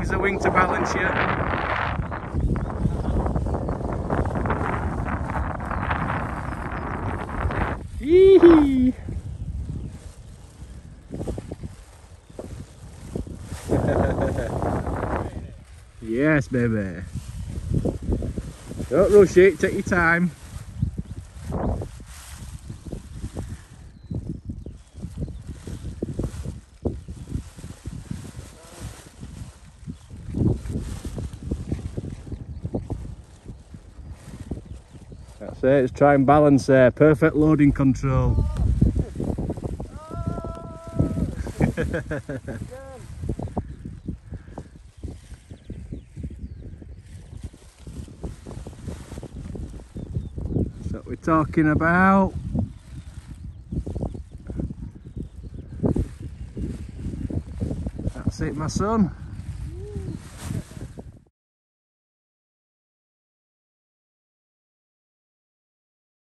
use the wing to balance you. Yee-hee. Yes, baby. Don't rush it, take your time. That's it, let's try and balance there. Perfect loading control. That's what we're talking about. That's it, my son.